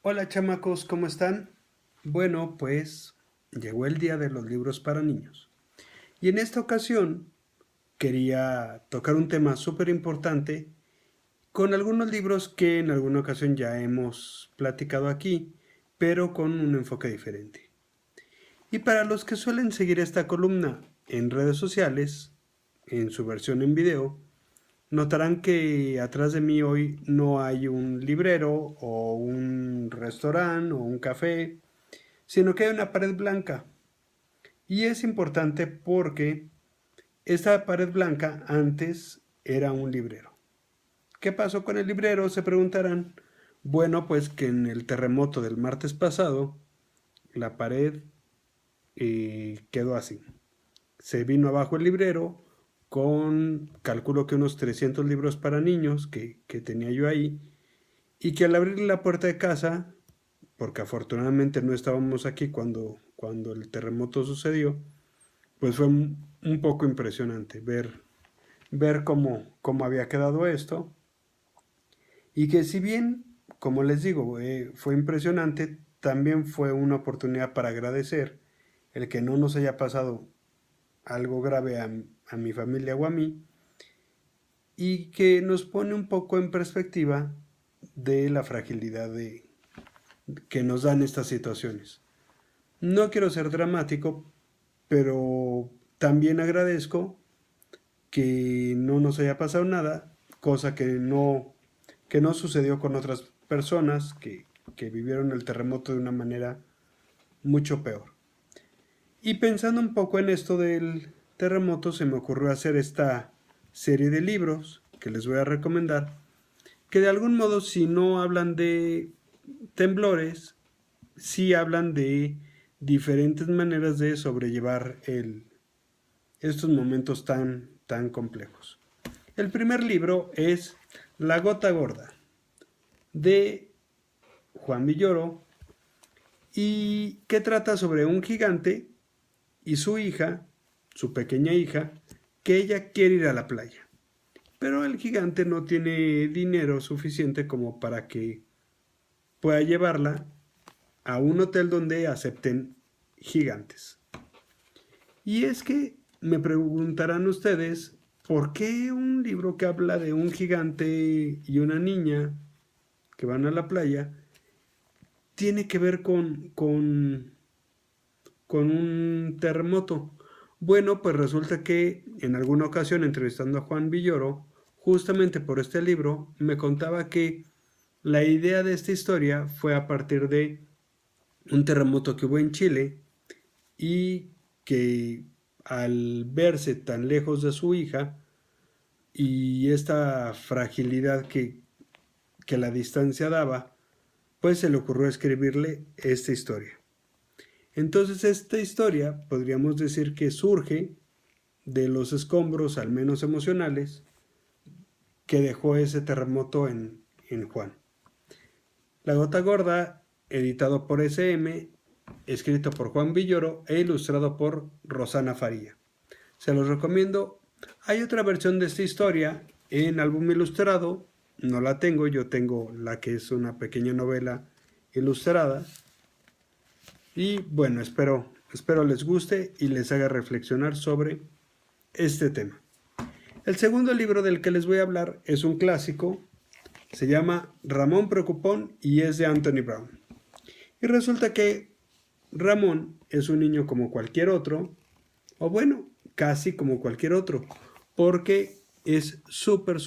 Hola chamacos, ¿cómo están? Bueno, pues llegó el día de los libros para niños. Y en esta ocasión quería tocar un tema súper importante con algunos libros que en alguna ocasión ya hemos platicado aquí, pero con un enfoque diferente. Y para los que suelen seguir esta columna en redes sociales, en su versión en video, notarán que atrás de mí hoy no hay un librero o un restaurante o un café, sino que hay una pared blanca. Y es importante porque esta pared blanca antes era un librero. ¿Qué pasó con el librero? Se preguntarán. Bueno, pues que en el terremoto del martes pasado, la pared quedó así. Se vino abajo el librero con, calculo que unos 300 libros para niños que tenía yo ahí, y que al abrir la puerta de casa, porque afortunadamente no estábamos aquí cuando el terremoto sucedió, pues fue un poco impresionante ver cómo había quedado esto. Y que si bien, como les digo, fue impresionante, también fue una oportunidad para agradecer el que no nos haya pasado algo grave a mi familia o a mí, y que nos pone un poco en perspectiva de la fragilidad que nos dan estas situaciones. No quiero ser dramático, pero también agradezco que no nos haya pasado nada, cosa que no sucedió con otras personas que vivieron el terremoto de una manera mucho peor. Y pensando un poco en esto del terremoto, se me ocurrió hacer esta serie de libros que les voy a recomendar, que de algún modo, si no hablan de temblores, sí hablan de diferentes maneras de sobrellevar estos momentos tan complejos. El primer libro es La Gota Gorda, de Juan Villoro, y que trata sobre un gigante y su hija, su pequeña hija, que ella quiere ir a la playa. Pero el gigante no tiene dinero suficiente como para que pueda llevarla a un hotel donde acepten gigantes. Y es que me preguntarán ustedes, ¿por qué un libro que habla de un gigante y una niña que van a la playa tiene que ver con un terremoto? Bueno, pues resulta que en alguna ocasión entrevistando a Juan Villoro, justamente por este libro, me contaba que la idea de esta historia fue a partir de un terremoto que hubo en Chile, y que al verse tan lejos de su hija y esta fragilidad que la distancia daba, pues se le ocurrió escribirle esta historia. Entonces esta historia podríamos decir que surge de los escombros, al menos emocionales, que dejó ese terremoto en Juan. La Gota Gorda, editado por SM, escrito por Juan Villoro e ilustrado por Rosana Faría. Se los recomiendo. Hay otra versión de esta historia en álbum ilustrado. No la tengo, yo tengo la que es una pequeña novela ilustrada. Y bueno, espero les guste y les haga reflexionar sobre este tema. El segundo libro del que les voy a hablar es un clásico. Se llama Ramón Preocupón y es de Anthony Brown. Y resulta que Ramón es un niño como cualquier otro, o bueno, casi como cualquier otro, porque es súper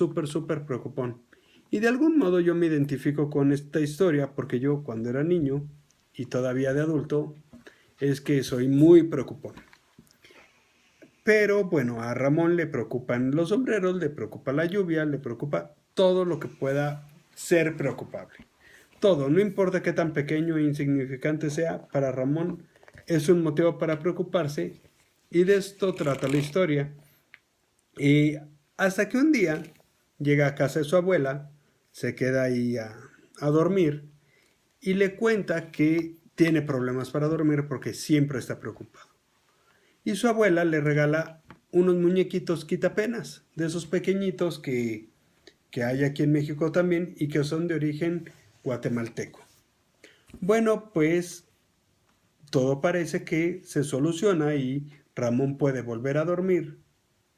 preocupón. Y de algún modo yo me identifico con esta historia porque yo cuando era niño y todavía de adulto es que soy muy preocupón. Pero bueno, a Ramón le preocupan los sombreros, le preocupa la lluvia, le preocupa todo lo que pueda ser preocupable. Todo, no importa qué tan pequeño e insignificante sea, para Ramón es un motivo para preocuparse, y de esto trata la historia. Y hasta que un día llega a casa de su abuela, se queda ahí a dormir y le cuenta que tiene problemas para dormir porque siempre está preocupado. Y su abuela le regala unos muñequitos quitapenas, de esos pequeñitos que hay aquí en México también y que son de origen guatemalteco. Bueno, pues todo parece que se soluciona y Ramón puede volver a dormir,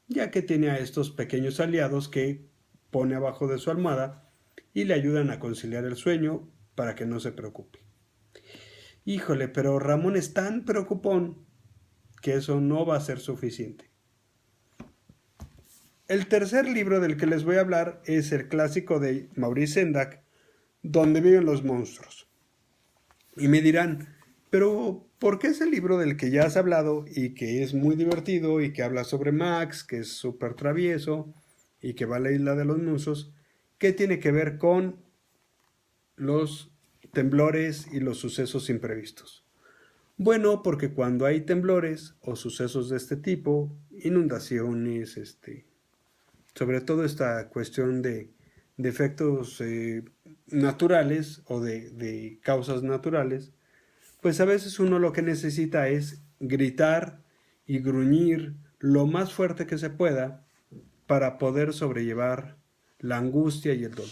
ya que tiene a estos pequeños aliados que pone abajo de su almohada y le ayudan a conciliar el sueño para que no se preocupe. Híjole, pero Ramón es tan preocupón que eso no va a ser suficiente. El tercer libro del que les voy a hablar es el clásico de Maurice Sendak, Donde viven los monstruos. Y me dirán, pero ¿por qué ese libro del que ya has hablado y que es muy divertido y que habla sobre Max, que es súper travieso y que va a la isla de los monstruos, qué tiene que ver con los temblores y los sucesos imprevistos? Bueno, porque cuando hay temblores o sucesos de este tipo, inundaciones, sobre todo esta cuestión de efectos naturales o de causas naturales, pues a veces uno lo que necesita es gritar y gruñir lo más fuerte que se pueda para poder sobrellevar la angustia y el dolor.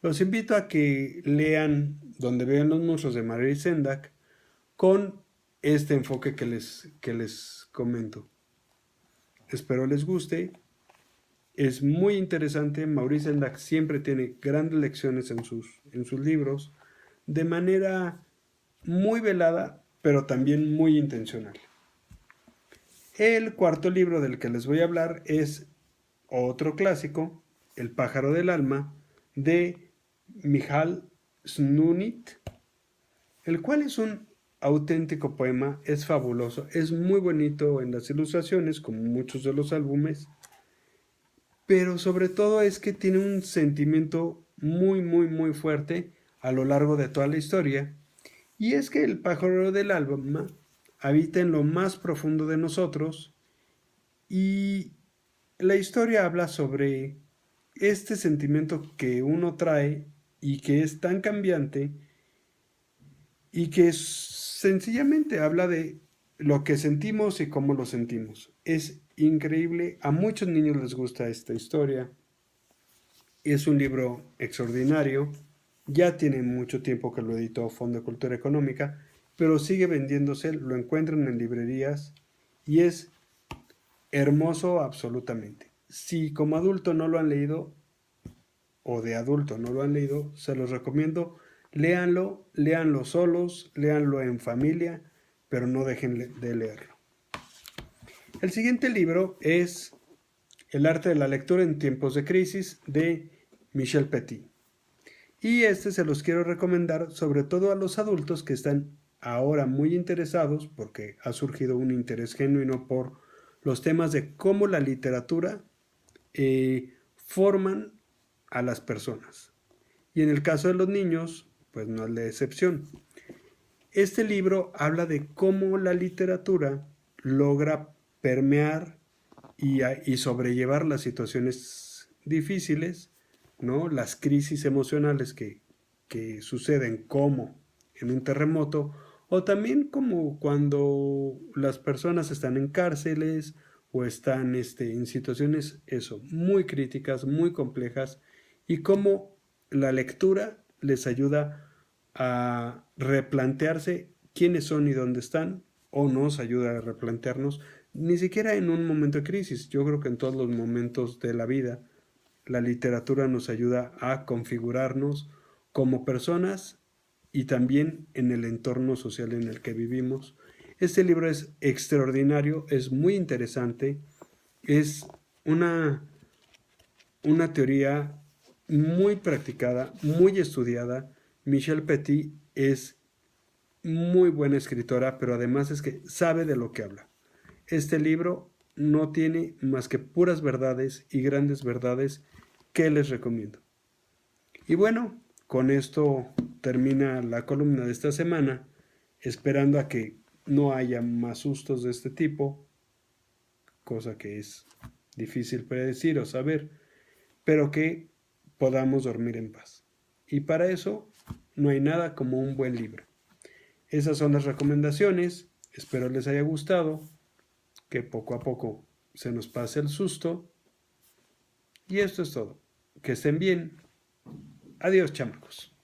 Los invito a que lean Donde vean los monstruos de Mary Sendak con este enfoque que les comento. Espero les guste. Es muy interesante. Maurice Sendak siempre tiene grandes lecciones en sus libros, de manera muy velada, pero también muy intencional. El cuarto libro del que les voy a hablar es otro clásico, El pájaro del alma, de Michal Snunit, el cual es un auténtico poema, es fabuloso, es muy bonito en las ilustraciones, como muchos de los álbumes, pero sobre todo es que tiene un sentimiento muy, muy, muy fuerte a lo largo de toda la historia. Y es que el pájaro del alma habita en lo más profundo de nosotros y la historia habla sobre este sentimiento que uno trae y que es tan cambiante y que sencillamente habla de lo que sentimos y cómo lo sentimos. Es increíble, a muchos niños les gusta esta historia. Es un libro extraordinario, ya tiene mucho tiempo que lo editó Fondo de Cultura Económica, pero sigue vendiéndose, lo encuentran en librerías y es hermoso absolutamente. Si como adulto no lo han leído o de adulto no lo han leído, se los recomiendo. Léanlo, léanlo solos, léanlo en familia, pero no dejen de leerlo. El siguiente libro es El arte de la lectura en tiempos de crisis de Michel Petit. Y se los quiero recomendar sobre todo a los adultos que están ahora muy interesados, porque ha surgido un interés genuino por los temas de cómo la literatura forman a las personas. Y en el caso de los niños, pues no es la excepción. Este libro habla de cómo la literatura logra permear y sobrellevar las situaciones difíciles, ¿no? Las crisis emocionales que suceden como en un terremoto o también como cuando las personas están en cárceles o están en situaciones muy críticas, muy complejas y cómo la lectura les ayuda a replantearse quiénes son y dónde están, o nos ayuda a replantearnos, ni siquiera en un momento de crisis, yo creo que en todos los momentos de la vida, la literatura nos ayuda a configurarnos como personas y también en el entorno social en el que vivimos. Este libro es extraordinario, es muy interesante, es una, una teoría muy practicada, muy estudiada. Michel Petit es muy buena escritora, pero además es que sabe de lo que habla. Este libro no tiene más que puras verdades y grandes verdades que les recomiendo. Y bueno, con esto termina la columna de esta semana, esperando a que no haya más sustos de este tipo, cosa que es difícil predecir o saber, pero que podamos dormir en paz. Y para eso no hay nada como un buen libro. Esas son las recomendaciones, espero les haya gustado, que poco a poco se nos pase el susto. Y esto es todo. Que estén bien. Adiós, chamacos.